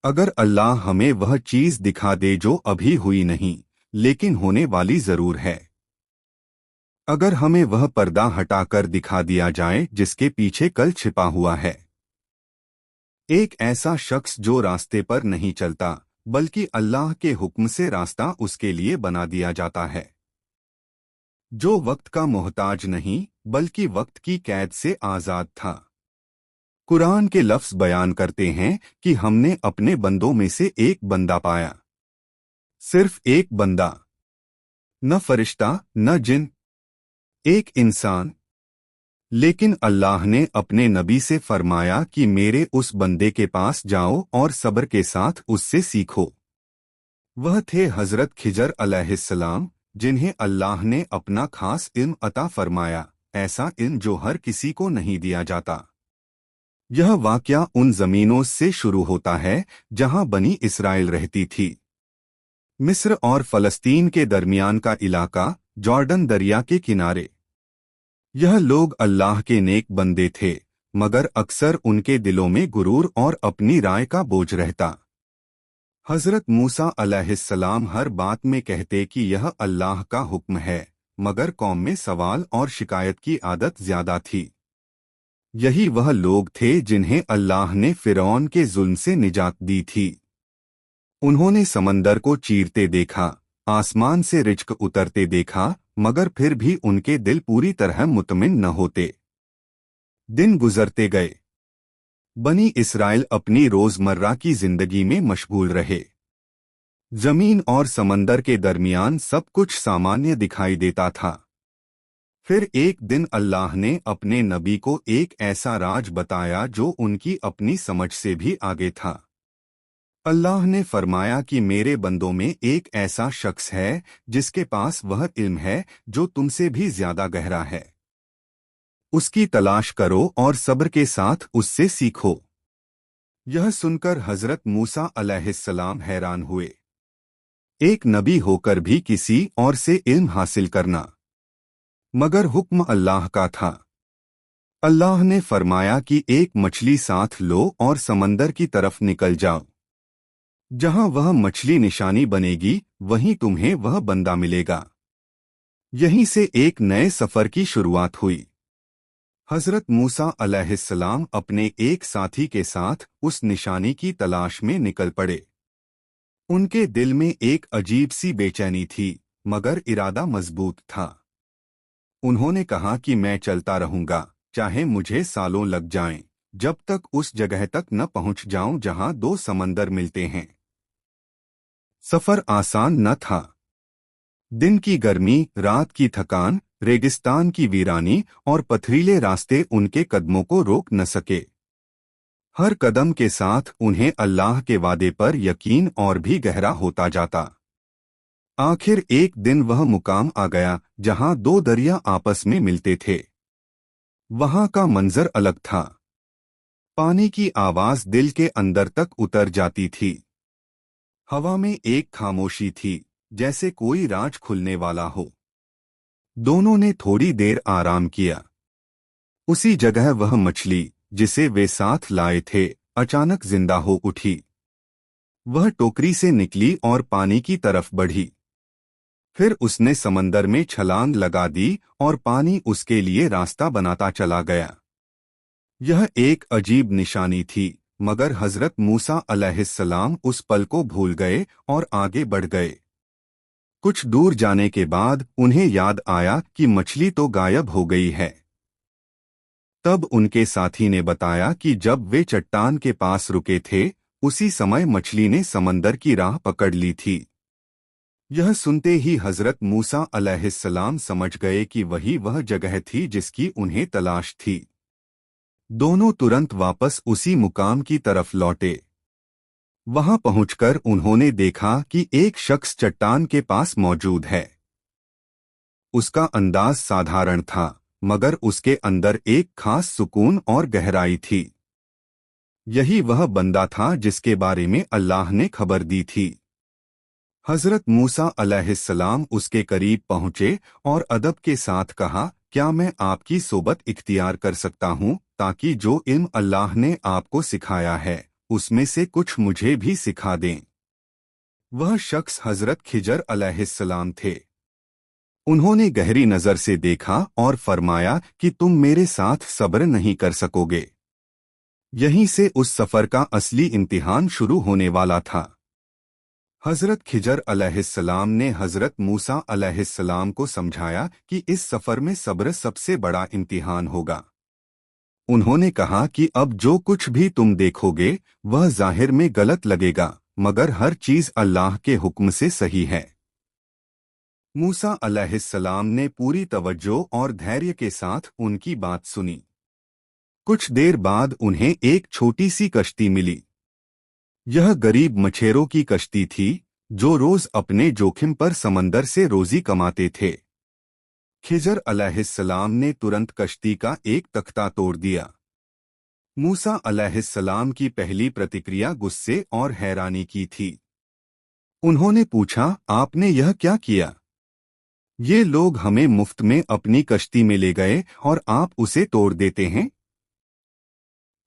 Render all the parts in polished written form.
अगर अल्लाह हमें वह चीज दिखा दे जो अभी हुई नहीं लेकिन होने वाली जरूर है, अगर हमें वह पर्दा हटाकर दिखा दिया जाए जिसके पीछे कल छिपा हुआ है, एक ऐसा शख्स जो रास्ते पर नहीं चलता बल्कि अल्लाह के हुक्म से रास्ता उसके लिए बना दिया जाता है, जो वक्त का मोहताज नहीं बल्कि वक्त की कैद से आजाद था। कुरान के लफ्ज बयान करते हैं कि हमने अपने बंदों में से एक बंदा पाया, सिर्फ एक बंदा, न फरिश्ता न जिन, एक इंसान। लेकिन अल्लाह ने अपने नबी से फरमाया कि मेरे उस बंदे के पास जाओ और सब्र के साथ उससे सीखो। वह थे हजरत खिजर अलैहिस्सलाम, जिन्हें अल्लाह ने अपना खास इल्म अता फरमाया, ऐसा इल्म जो हर किसी को नहीं दिया जाता। यह वाक़या उन ज़मीनों से शुरू होता है जहां बनी इस्राइल रहती थी। मिस्र और फ़लस्तीन के दरमियान का इलाका, जॉर्डन दरिया के किनारे। यह लोग अल्लाह के नेक बंदे थे, मगर अक्सर उनके दिलों में गुरूर और अपनी राय का बोझ रहता। हज़रत मूसा अलैहिस्सलाम हर बात में कहते कि यह अल्लाह का हुक्म है, मगर कौम में सवाल और शिकायत की आदत ज्यादा थी। यही वह लोग थे जिन्हें अल्लाह ने फिरौन के जुल्म से निजात दी थी। उन्होंने समंदर को चीरते देखा, आसमान से रिज्क उतरते देखा, मगर फिर भी उनके दिल पूरी तरह मुतमिन न होते। दिन गुजरते गए। बनी इस्राइल अपनी रोजमर्रा की जिंदगी में मशगूल रहे। जमीन और समंदर के दरमियान सब कुछ सामान्य दिखाई देता था। फिर एक दिन अल्लाह ने अपने नबी को एक ऐसा राज बताया जो उनकी अपनी समझ से भी आगे था। अल्लाह ने फरमाया कि मेरे बंदों में एक ऐसा शख्स है जिसके पास वह इल्म है जो तुमसे भी ज्यादा गहरा है। उसकी तलाश करो और सब्र के साथ उससे सीखो। यह सुनकर हजरत मूसा अलैहिस्सलाम हैरान हुए। एक नबी होकर भी किसी और से इल्म हासिल करना, मगर हुक्म अल्लाह का था। अल्लाह ने फरमाया कि एक मछली साथ लो और समंदर की तरफ निकल जाओ। जहां वह मछली निशानी बनेगी वहीं तुम्हें वह बंदा मिलेगा। यहीं से एक नए सफर की शुरुआत हुई। हजरत मूसा अलैहिस्सलाम अपने एक साथी के साथ उस निशानी की तलाश में निकल पड़े। उनके दिल में एक अजीब सी बेचैनी थी, मगर इरादा मजबूत था। उन्होंने कहा कि मैं चलता रहूंगा, चाहे मुझे सालों लग जाएं, जब तक उस जगह तक न पहुंच जाऊं जहां दो समंदर मिलते हैं। सफर आसान न था। दिन की गर्मी, रात की थकान, रेगिस्तान की वीरानी और पथरीले रास्ते उनके कदमों को रोक न सके। हर कदम के साथ उन्हें अल्लाह के वादे पर यकीन और भी गहरा होता जाता। आखिर एक दिन वह मुकाम आ गया जहां दो दरिया आपस में मिलते थे। वहां का मंजर अलग था। पानी की आवाज दिल के अंदर तक उतर जाती थी। हवा में एक खामोशी थी, जैसे कोई राज खुलने वाला हो। दोनों ने थोड़ी देर आराम किया। उसी जगह वह मछली जिसे वे साथ लाए थे अचानक जिंदा हो उठी। वह टोकरी से निकली और पानी की तरफ बढ़ी। फिर उसने समंदर में छलांग लगा दी और पानी उसके लिए रास्ता बनाता चला गया। यह एक अजीब निशानी थी, मगर हजरत मूसा अलैहिस्सलाम उस पल को भूल गए और आगे बढ़ गए। कुछ दूर जाने के बाद उन्हें याद आया कि मछली तो गायब हो गई है। तब उनके साथी ने बताया कि जब वे चट्टान के पास रुके थे, उसी समय मछली ने समंदर की राह पकड़ ली थी। यह सुनते ही हजरत मूसा अलैहिस्सलाम समझ गए कि वही वह जगह थी जिसकी उन्हें तलाश थी। दोनों तुरंत वापस उसी मुकाम की तरफ लौटे। वहां पहुंचकर उन्होंने देखा कि एक शख्स चट्टान के पास मौजूद है। उसका अंदाज साधारण था, मगर उसके अंदर एक खास सुकून और गहराई थी। यही वह बंदा था जिसके बारे में अल्लाह ने खबर दी थी। हजरत मूसा अलैहिस्सलाम उसके करीब पहुंचे और अदब के साथ कहा, क्या मैं आपकी सोबत इख्तियार कर सकता हूं, ताकि जो इल्म अल्लाह ने आपको सिखाया है उसमें से कुछ मुझे भी सिखा दें। वह शख्स हजरत खिजर अलैहिस्सलाम थे। उन्होंने गहरी नजर से देखा और फरमाया कि तुम मेरे साथ सब्र नहीं कर सकोगे। यहीं से उस सफर का असली इम्तिहान शुरू होने वाला था। हजरत खिजर अलैहिस्सलाम ने हजरत मूसा अलैहिस्सलाम को समझाया कि इस सफर में सब्र सबसे बड़ा इम्तिहान होगा। उन्होंने कहा कि अब जो कुछ भी तुम देखोगे वह जाहिर में गलत लगेगा, मगर हर चीज अल्लाह के हुक्म से सही है। मूसा अलैहिस्सलाम ने पूरी तवज्जो और धैर्य के साथ उनकी बात सुनी। कुछ देर बाद उन्हें एक छोटी सी कश्ती मिली। यह गरीब मछेरों की कश्ती थी, जो रोज अपने जोखिम पर समंदर से रोजी कमाते थे। खिजर अलैहिस्सलाम ने तुरंत कश्ती का एक तख्ता तोड़ दिया। मूसा अलैहिस्सलाम की पहली प्रतिक्रिया गुस्से और हैरानी की थी। उन्होंने पूछा, आपने यह क्या किया? ये लोग हमें मुफ्त में अपनी कश्ती में ले गए और आप उसे तोड़ देते हैं?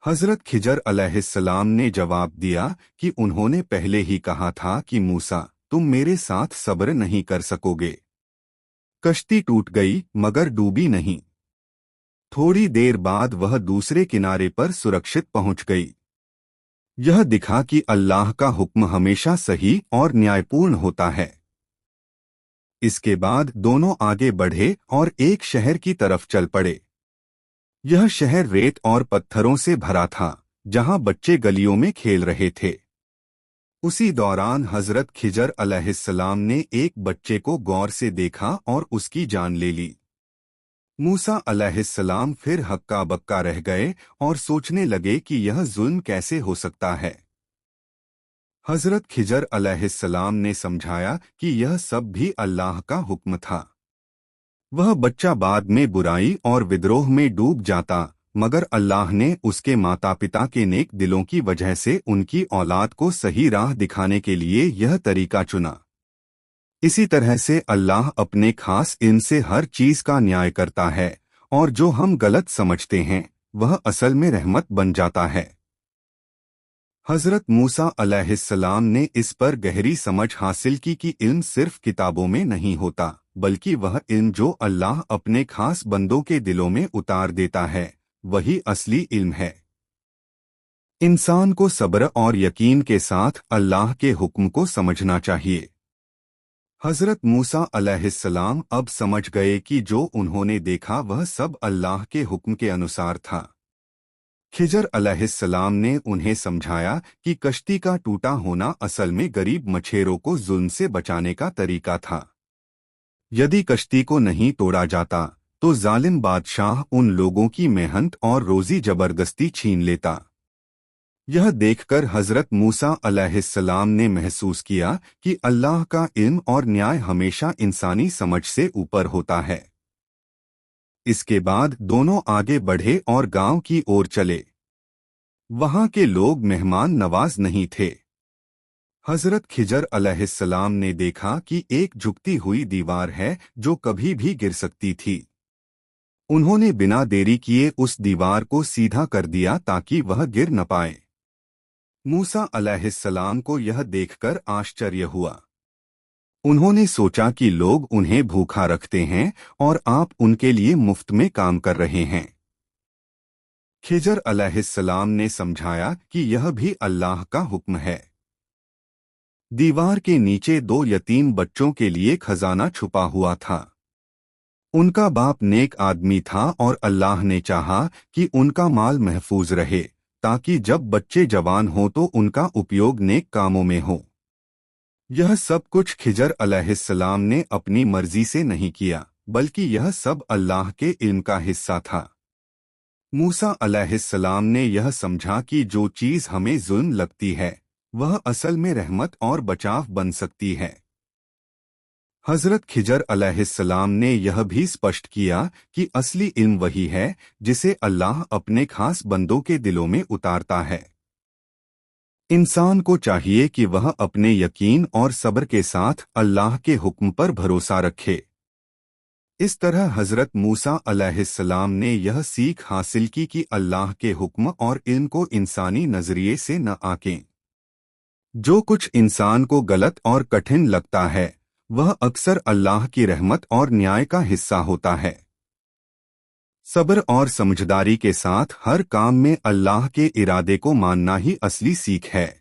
हजरत खिजर अलैहिस्सलाम ने जवाब दिया कि उन्होंने पहले ही कहा था कि मूसा, तुम मेरे साथ सब्र नहीं कर सकोगे। कश्ती टूट गई मगर डूबी नहीं। थोड़ी देर बाद वह दूसरे किनारे पर सुरक्षित पहुंच गई। यह दिखा कि अल्लाह का हुक्म हमेशा सही और न्यायपूर्ण होता है। इसके बाद दोनों आगे बढ़े और एक शहर की तरफ चल पड़े। यह शहर रेत और पत्थरों से भरा था, जहां बच्चे गलियों में खेल रहे थे। उसी दौरान हजरत खिजर अलैहिस्सलाम ने एक बच्चे को गौर से देखा और उसकी जान ले ली। मूसा अलैहिस्सलाम फिर हक्का बक्का रह गए और सोचने लगे कि यह जुल्म कैसे हो सकता है। हजरत खिजर अलैहिस्सलाम ने समझाया कि यह सब भी अल्लाह का हुक्म था। वह बच्चा बाद में बुराई और विद्रोह में डूब जाता, मगर अल्लाह ने उसके माता पिता के नेक दिलों की वजह से उनकी औलाद को सही राह दिखाने के लिए यह तरीका चुना। इसी तरह से अल्लाह अपने खास इल्म से हर चीज का न्याय करता है, और जो हम गलत समझते हैं वह असल में रहमत बन जाता है। हजरत मूसा अलैहिस्सलाम ने इस पर गहरी समझ हासिल की कि इल्म सिर्फ किताबों में नहीं होता, बल्कि वह इल्म जो अल्लाह अपने खास बंदों के दिलों में उतार देता है, वही असली इल्म है। इंसान को सब्र और यकीन के साथ अल्लाह के हुक्म को समझना चाहिए। हजरत मूसा अलैहिस्सलाम अब समझ गए कि जो उन्होंने देखा वह सब अल्लाह के हुक्म के अनुसार था। खिजर अलैहिस्सलाम ने उन्हें समझाया कि कश्ती का टूटा होना असल में गरीब मछेरों को जुल्म से बचाने का तरीका था। यदि कश्ती को नहीं तोड़ा जाता तो जालिम बादशाह उन लोगों की मेहनत और रोजी जबरदस्ती छीन लेता। यह देखकर हजरत मूसा अलैहिस्सलाम ने महसूस किया कि अल्लाह का इल्म और न्याय हमेशा इंसानी समझ से ऊपर होता है। इसके बाद दोनों आगे बढ़े और गांव की ओर चले। वहां के लोग मेहमान नवाज नहीं थे। हजरत खिजर अलैहिस्सलाम ने देखा कि एक झुकती हुई दीवार है जो कभी भी गिर सकती थी। उन्होंने बिना देरी किए उस दीवार को सीधा कर दिया ताकि वह गिर न पाए। मूसा अलैहिस्सलाम को यह देखकर आश्चर्य हुआ। उन्होंने सोचा कि लोग उन्हें भूखा रखते हैं और आप उनके लिए मुफ्त में काम कर रहे हैं। खिजर अलैहिस्सलाम ने समझाया कि यह भी अल्लाह का हुक्म है। दीवार के नीचे दो यतीम बच्चों के लिए खजाना छुपा हुआ था। उनका बाप नेक आदमी था और अल्लाह ने चाहा कि उनका माल महफूज रहे, ताकि जब बच्चे जवान हों तो उनका उपयोग नेक कामों में हो। यह सब कुछ खिजर अलैहिस्सलाम ने अपनी मर्जी से नहीं किया, बल्कि यह सब अल्लाह के इल्म का हिस्सा था। मूसा अलैहिस्सलाम ने यह समझा कि जो चीज हमें जुल्म लगती है वह असल में रहमत और बचाव बन सकती है। हजरत खिजर अलैहिस्सलाम ने यह भी स्पष्ट किया कि असली इल्म वही है जिसे अल्लाह अपने खास बंदों के दिलों में उतारता है। इंसान को चाहिए कि वह अपने यकीन और सब्र के साथ अल्लाह के हुक्म पर भरोसा रखे। इस तरह हजरत मूसा अलैहिस्सलाम ने यह सीख हासिल की कि अल्लाह के हुक्म और इल्म को इंसानी नजरिए से न आंकें। जो कुछ इंसान को गलत और कठिन लगता है वह अक्सर अल्लाह की रहमत और न्याय का हिस्सा होता है। सब्र और समझदारी के साथ हर काम में अल्लाह के इरादे को मानना ही असली सीख है।